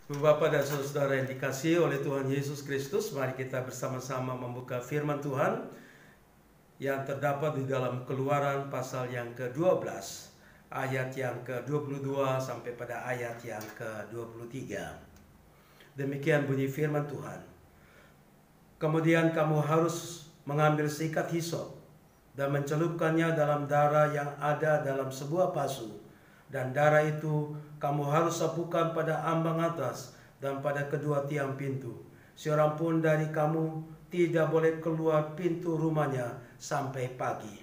Bapak dan saudara yang dikasihi oleh Tuhan Yesus Kristus, mari kita bersama-sama membuka firman Tuhan yang terdapat di dalam Keluaran pasal yang ke-12, ayat yang ke-22 sampai pada ayat yang ke-23. Demikian bunyi firman Tuhan. Kemudian kamu harus mengambil sikat hisop dan mencelupkannya dalam darah yang ada dalam sebuah pasu. Dan darah itu kamu harus sapukan pada ambang atas dan pada kedua tiang pintu. Seorang pun dari kamu tidak boleh keluar pintu rumahnya sampai pagi.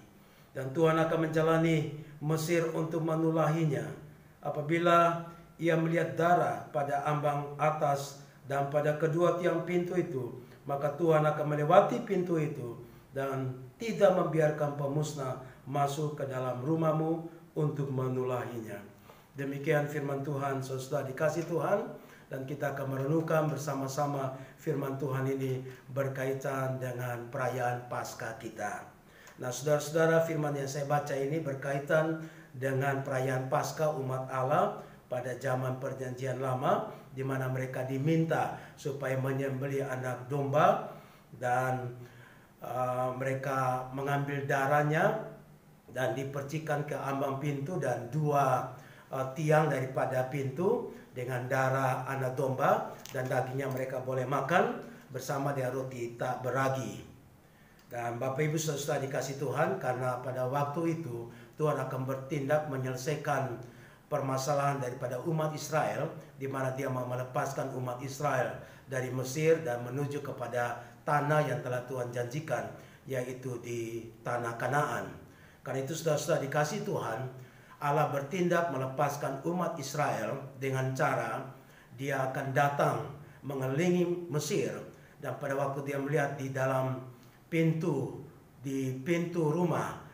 Dan Tuhan akan menjalani Mesir untuk menulahinya. Apabila ia melihat darah pada ambang atas dan pada kedua tiang pintu itu, maka Tuhan akan melewati pintu itu dan tidak membiarkan pemusnah masuk ke dalam rumahmu untuk menulahinya. Demikian firman Tuhan, saudara dikasih Tuhan, dan kita akan merenungkan bersama-sama firman Tuhan ini berkaitan dengan perayaan Paskah kita. Nah, saudara-saudara, firman yang saya baca ini berkaitan dengan perayaan Paskah umat Allah pada zaman Perjanjian Lama, di mana mereka diminta supaya menyembelih anak domba dan mereka mengambil darahnya dan dipercikan ke ambang pintu dan dua tiang daripada pintu dengan darah anak domba, dan dagingnya mereka boleh makan bersama dengan roti tak beragi. Dan Bapak Ibu saudara dikasih Tuhan, karena pada waktu itu Tuhan akan bertindak menyelesaikan permasalahan daripada umat Israel, di mana Dia mau melepaskan umat Israel dari Mesir dan menuju kepada tanah yang telah Tuhan janjikan, yaitu di tanah Kanaan. Karena itu saudara-saudara dikasih Tuhan, Allah bertindak melepaskan umat Israel dengan cara Dia akan datang mengelilingi Mesir. Dan pada waktu Dia melihat di dalam pintu rumah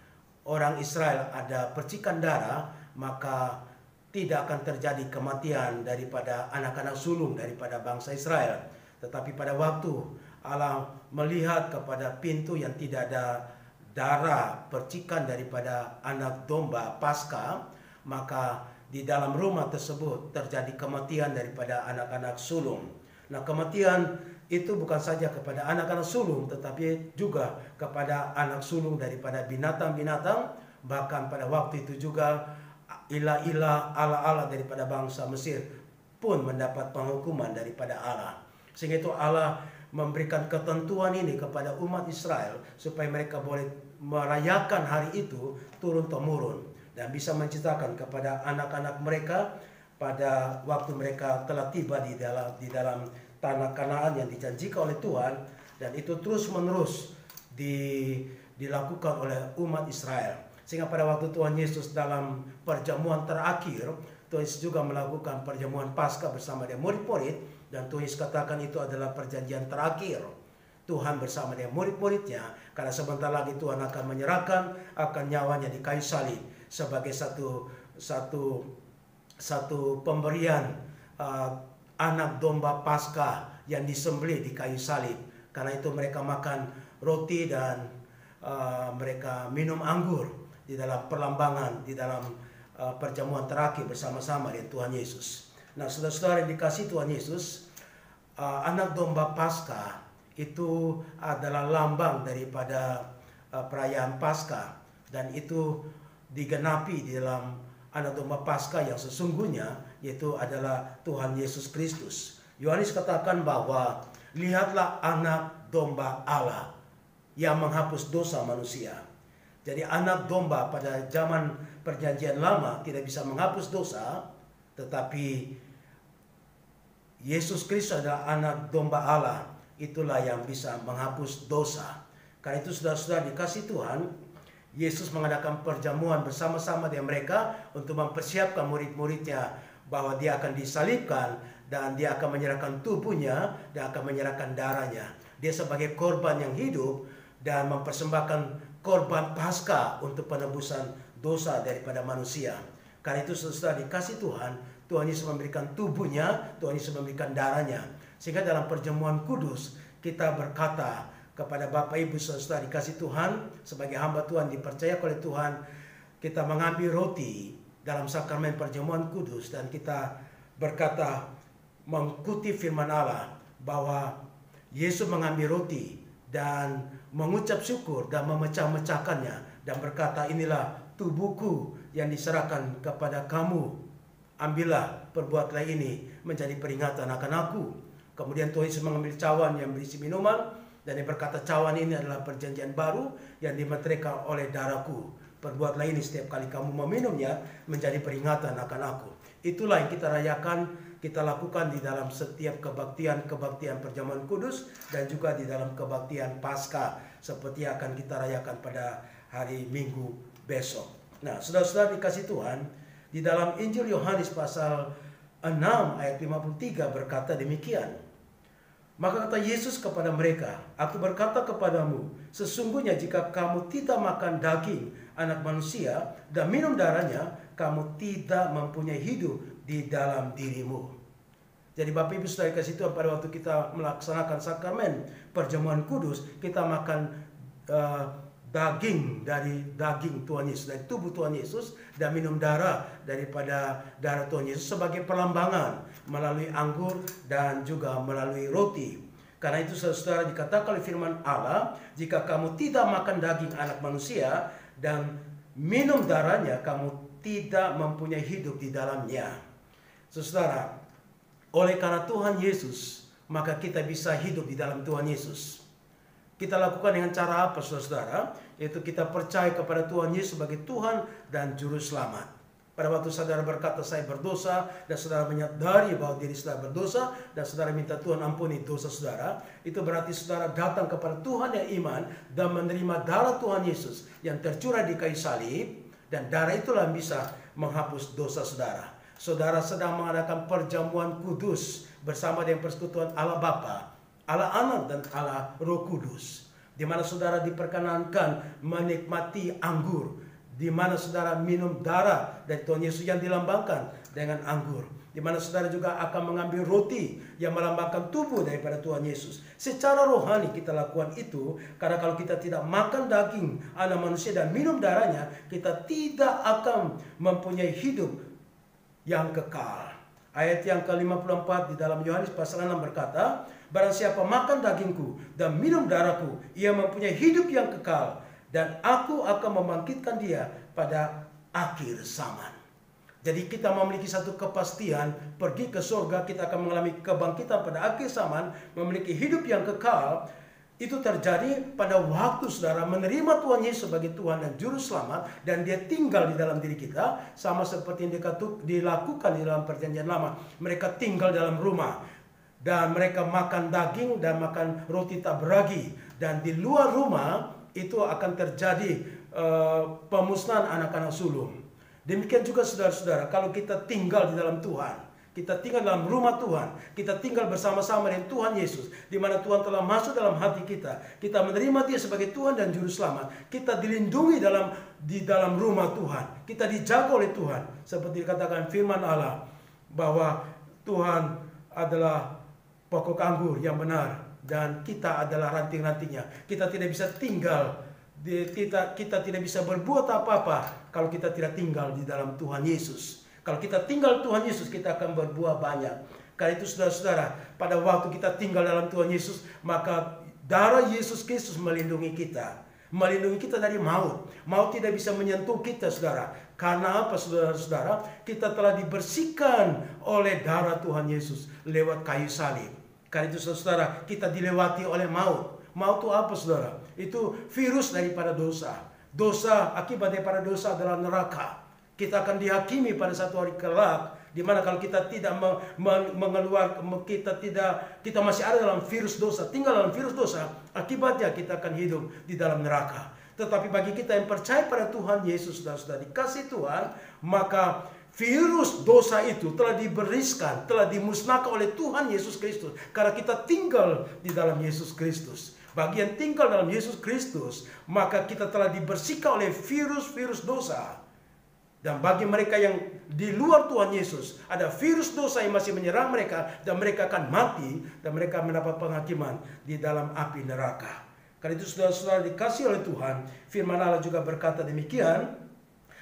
orang Israel ada percikan darah, maka tidak akan terjadi kematian daripada anak-anak sulung daripada bangsa Israel. Tetapi pada waktu Allah melihat kepada pintu yang tidak ada darah percikan daripada anak domba Paskah, maka di dalam rumah tersebut terjadi kematian daripada anak-anak sulung. Nah, kematian itu bukan saja kepada anak-anak sulung, tetapi juga kepada anak sulung daripada binatang-binatang. Bahkan pada waktu itu juga ilah-ilah, ala-ala daripada bangsa Mesir pun mendapat penghukuman daripada Allah. Sehingga itu Allah memberikan ketentuan ini kepada umat Israel supaya mereka boleh merayakan hari itu turun-temurun dan bisa menceritakan kepada anak-anak mereka pada waktu mereka telah tiba di dalam tanah Kanaan yang dijanjikan oleh Tuhan, dan itu terus-menerus dilakukan oleh umat Israel. Sehingga pada waktu Tuhan Yesus dalam perjamuan terakhir, Tuhan Yesus juga melakukan perjamuan Paskah bersama dengan murid-murid. Dan Tuhan Yesus katakan itu adalah perjanjian terakhir Tuhan bersama dengan murid-muridnya, karena sebentar lagi Tuhan akan menyerahkan akan nyawanya di kayu salib sebagai satu pemberian anak domba Paskah yang disembelih di kayu salib. Karena itu mereka makan roti dan mereka minum anggur di dalam perlambangan, di dalam perjamuan terakhir bersama-sama dengan Tuhan Yesus. Nah, saudara-saudara yang dikasih Tuhan Yesus, anak domba Paskah itu adalah lambang daripada perayaan Paskah, dan itu digenapi di dalam anak domba Paskah yang sesungguhnya, yaitu adalah Tuhan Yesus Kristus. Yohanes katakan bahwa lihatlah anak domba Allah yang menghapus dosa manusia. Jadi anak domba pada zaman Perjanjian Lama tidak bisa menghapus dosa, tetapi Yesus Kristus adalah anak domba Allah, itulah yang bisa menghapus dosa. Karena itu saudara-saudara dikasih Tuhan, Yesus mengadakan perjamuan bersama-sama dengan mereka untuk mempersiapkan murid-muridnya bahwa Dia akan disalibkan dan Dia akan menyerahkan tubuhnya dan akan menyerahkan darahnya. Dia sebagai korban yang hidup dan mempersembahkan korban Paskah untuk penebusan dosa daripada manusia. Karena itu saudara dikasih Tuhan, Tuhan Yesus memberikan tubuhnya, Tuhan Yesus memberikan darahnya. Sehingga dalam perjamuan kudus kita berkata kepada Bapak Ibu saudara dikasih Tuhan, sebagai hamba Tuhan dipercaya oleh Tuhan, kita mengambil roti dalam sakramen perjamuan kudus dan kita berkata, mengikuti firman Allah bahwa Yesus mengambil roti dan mengucap syukur dan memecah-mecahkannya dan berkata, inilah tubuhku yang diserahkan kepada kamu. Ambillah, perbuatlah ini menjadi peringatan akan aku. Kemudian Tuhan Yesus mengambil cawan yang berisi minuman dan dia berkata, cawan ini adalah perjanjian baru yang dimeteraikan oleh darahku. Perbuatlah ini setiap kali kamu meminumnya menjadi peringatan akan aku. Itulah yang kita rayakan, kita lakukan di dalam setiap kebaktian perjamuan kudus dan juga di dalam kebaktian Paskah seperti akan kita rayakan pada hari Minggu besok. Nah, saudara-saudara dikasih Tuhan, di dalam Injil Yohanes pasal 6 ayat 53 berkata demikian. Maka kata Yesus kepada mereka, aku berkata kepadamu, sesungguhnya jika kamu tidak makan daging anak manusia dan minum darahnya, kamu tidak mempunyai hidup di dalam dirimu. Jadi Bapak Ibu Saudara kasih Tuhan, pada waktu kita melaksanakan sakramen perjamuan kudus, kita makan daging dari daging Tuhan Yesus, dari tubuh Tuhan Yesus, dan minum darah daripada darah Tuhan Yesus sebagai perlambangan melalui anggur dan juga melalui roti. Karena itu saudara dikatakan oleh firman Allah, jika kamu tidak makan daging anak manusia dan minum darahnya, kamu tidak mempunyai hidup di dalamnya. Saudara, oleh karena Tuhan Yesus, maka kita bisa hidup di dalam Tuhan Yesus. Kita lakukan dengan cara apa, saudara? Yaitu kita percaya kepada Tuhan Yesus sebagai Tuhan dan Juru Selamat. Pada waktu saudara berkata, saya berdosa, dan saudara menyadari bahwa diri saudara berdosa, dan saudara minta Tuhan ampuni dosa saudara, itu berarti saudara datang kepada Tuhan yang iman, dan menerima darah Tuhan Yesus yang tercurah di kayu salib, dan darah itulah yang bisa menghapus dosa saudara. Saudara sedang mengadakan perjamuan kudus bersama dengan persekutuan Allah Bapa, Allah Anak dan Allah Roh Kudus, di mana saudara diperkenankan menikmati anggur, di mana saudara minum darah dari Tuhan Yesus yang dilambangkan dengan anggur, di mana saudara juga akan mengambil roti yang melambangkan tubuh daripada Tuhan Yesus. Secara rohani kita lakukan itu, karena kalau kita tidak makan daging anak manusia dan minum darahnya, kita tidak akan mempunyai hidup yang kekal. Ayat yang ke-54 di dalam Yohanes pasal 6 berkata, barang siapa makan dagingku dan minum darahku, ia mempunyai hidup yang kekal, dan aku akan membangkitkan dia pada akhir zaman. Jadi kita memiliki satu kepastian, pergi ke surga, kita akan mengalami kebangkitan pada akhir zaman, memiliki hidup yang kekal. Itu terjadi pada waktu saudara menerima Tuhan Yesus sebagai Tuhan dan Juru Selamat, dan dia tinggal di dalam diri kita, sama seperti yang dilakukan di dalam perjanjian lama. Mereka tinggal dalam rumah, dan mereka makan daging dan makan roti tak beragi, dan di luar rumah itu akan terjadi pemusnahan anak-anak sulung. Demikian juga saudara-saudara, kalau kita tinggal di dalam Tuhan, kita tinggal dalam rumah Tuhan, kita tinggal bersama-sama dengan Tuhan Yesus, di mana Tuhan telah masuk dalam hati kita, kita menerima Dia sebagai Tuhan dan Juru Selamat, kita dilindungi di dalam rumah Tuhan, kita dijaga oleh Tuhan, seperti dikatakan firman Allah bahwa Tuhan adalah pokok anggur yang benar dan kita adalah ranting-rantingnya. Kita tidak bisa tinggal, kita tidak bisa berbuat apa-apa kalau kita tidak tinggal di dalam Tuhan Yesus. Kalau kita tinggal Tuhan Yesus, kita akan berbuah banyak. Karena itu saudara-saudara, pada waktu kita tinggal dalam Tuhan Yesus, maka darah Yesus Kristus melindungi kita. Melindungi kita dari maut. Maut tidak bisa menyentuh kita, saudara. Karena apa, saudara-saudara? Kita telah dibersihkan oleh darah Tuhan Yesus lewat kayu salib. Karena itu saudara, kita dilewati oleh maut. Maut itu apa, saudara? Itu virus daripada dosa. Dosa, akibat daripada dosa adalah neraka. Kita akan dihakimi pada satu hari kelak, di mana kalau kita tidak kita masih ada dalam virus dosa, tinggal dalam virus dosa, akibatnya kita akan hidup di dalam neraka. Tetapi bagi kita yang percaya pada Tuhan Yesus dan sudah dikasih Tuhan, maka virus dosa itu telah diberiskan, telah dimusnahkan oleh Tuhan Yesus Kristus, karena kita tinggal di dalam Yesus Kristus. Bagi yang tinggal dalam Yesus Kristus, maka kita telah dibersihkan oleh virus-virus dosa. Dan bagi mereka yang di luar Tuhan Yesus, ada virus dosa yang masih menyerang mereka, dan mereka akan mati, dan mereka mendapat penghakiman di dalam api neraka. Karena itu saudara-saudara dikasih oleh Tuhan, firman Allah juga berkata demikian,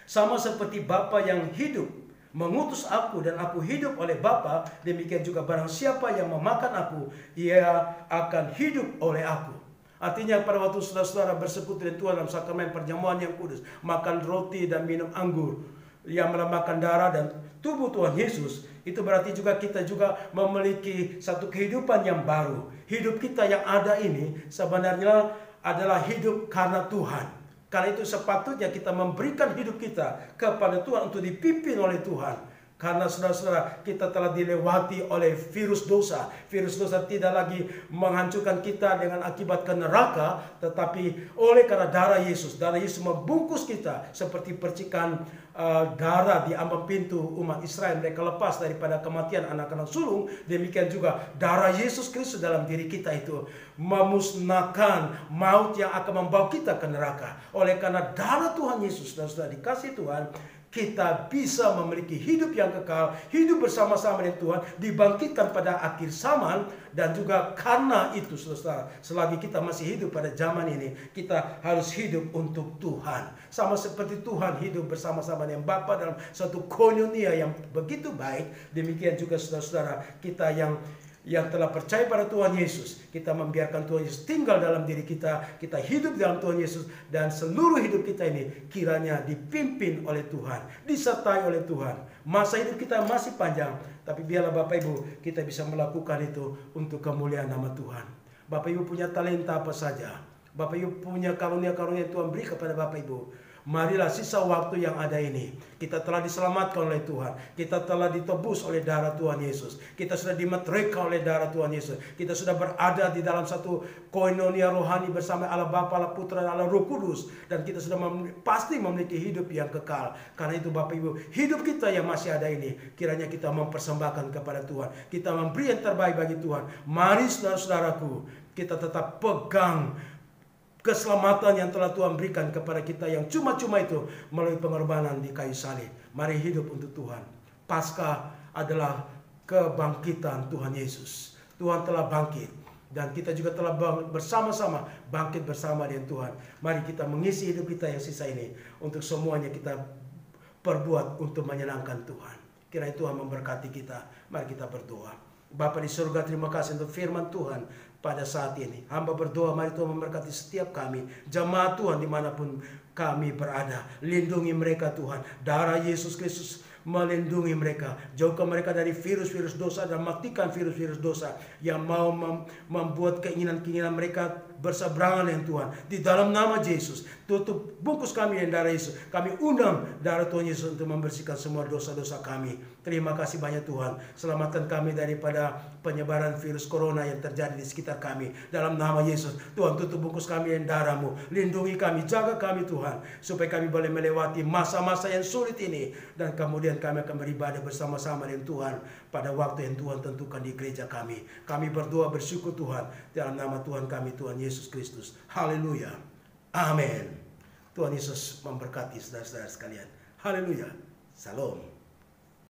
sama seperti Bapa yang hidup mengutus aku dan aku hidup oleh Bapa, demikian juga barang siapa yang memakan aku, ia akan hidup oleh aku. Artinya pada waktu saudara-saudara bersekutu dengan Tuhan dalam sakramen perjamuan yang kudus, makan roti dan minum anggur yang melambangkan darah dan tubuh Tuhan Yesus, itu berarti juga kita juga memiliki satu kehidupan yang baru. Hidup kita yang ada ini sebenarnya adalah hidup karena Tuhan. Karena itu sepatutnya kita memberikan hidup kita kepada Tuhan untuk dipimpin oleh Tuhan. Karena saudara-saudara, kita telah dilewati oleh virus dosa. Virus dosa tidak lagi menghancurkan kita dengan akibat ke neraka, tetapi oleh karena darah Yesus membungkus kita seperti percikan darah di ambang pintu umat Israel. Mereka lepas daripada kematian anak-anak sulung. Demikian juga darah Yesus Kristus dalam diri kita itu memusnahkan maut yang akan membawa kita ke neraka. Oleh karena darah Tuhan Yesus dan sudah dikasih Tuhan, kita bisa memiliki hidup yang kekal, hidup bersama-sama dengan Tuhan, dibangkitkan pada akhir zaman. Dan juga karena itu, saudara, selagi kita masih hidup pada zaman ini, kita harus hidup untuk Tuhan. Sama seperti Tuhan hidup bersama-sama dengan Bapa dalam satu koinonia yang begitu baik, demikian juga saudara-saudara kita yang telah percaya pada Tuhan Yesus, kita membiarkan Tuhan Yesus tinggal dalam diri kita, kita hidup dalam Tuhan Yesus, dan seluruh hidup kita ini kiranya dipimpin oleh Tuhan, disertai oleh Tuhan. Masa hidup kita masih panjang, tapi biarlah Bapak Ibu kita bisa melakukan itu untuk kemuliaan nama Tuhan. Bapak Ibu punya talenta apa saja, Bapak Ibu punya karunia-karunia yang Tuhan beri kepada Bapak Ibu. Marilah sisa waktu yang ada ini, kita telah diselamatkan oleh Tuhan, kita telah ditebus oleh darah Tuhan Yesus, kita sudah dimeteraikan oleh darah Tuhan Yesus, kita sudah berada di dalam satu koinonia rohani bersama Allah Bapa, Allah Putra, dan Allah Roh Kudus, dan kita sudah pasti memiliki hidup yang kekal. Karena itu Bapak Ibu, hidup kita yang masih ada ini, kiranya kita mempersembahkan kepada Tuhan, kita memberi yang terbaik bagi Tuhan. Mari saudara-saudaraku, kita tetap pegang keselamatan yang telah Tuhan berikan kepada kita yang cuma-cuma itu melalui pengorbanan di kayu salib. Mari hidup untuk Tuhan. Paskah adalah kebangkitan Tuhan Yesus. Tuhan telah bangkit dan kita juga telah bersama-sama bangkit bersama dengan Tuhan. Mari kita mengisi hidup kita yang sisa ini untuk semuanya kita perbuat untuk menyenangkan Tuhan. Kiranya Tuhan memberkati kita. Mari kita berdoa. Bapa di surga, terima kasih untuk firman Tuhan pada saat ini. Hamba berdoa, mari Tuhan memberkati setiap kami, jemaat Tuhan dimanapun kami berada. Lindungi mereka Tuhan. Darah Yesus Kristus melindungi mereka. Jauhkan mereka dari virus-virus dosa dan matikan virus-virus dosa yang mau membuat keinginan-keinginan mereka berseberangan dengan Tuhan. Di dalam nama Yesus, tutup bungkus kami dengan darah Yesus. Kami undang darah Tuhan Yesus untuk membersihkan semua dosa-dosa kami. Terima kasih banyak Tuhan. Selamatkan kami daripada penyebaran virus corona yang terjadi di sekitar kami. Dalam nama Yesus, Tuhan tutup bungkus kami dengan darah-Mu. Lindungi kami, jaga kami Tuhan, supaya kami boleh melewati masa-masa yang sulit ini. Dan kemudian kami akan beribadah bersama-sama dengan Tuhan pada waktu yang Tuhan tentukan di gereja kami. Kami berdoa bersyukur Tuhan dalam nama Tuhan kami, Tuhan Yesus Kristus. Haleluya. Amin. Tuhan Yesus memberkati saudara-saudara sekalian. Haleluya. Salam.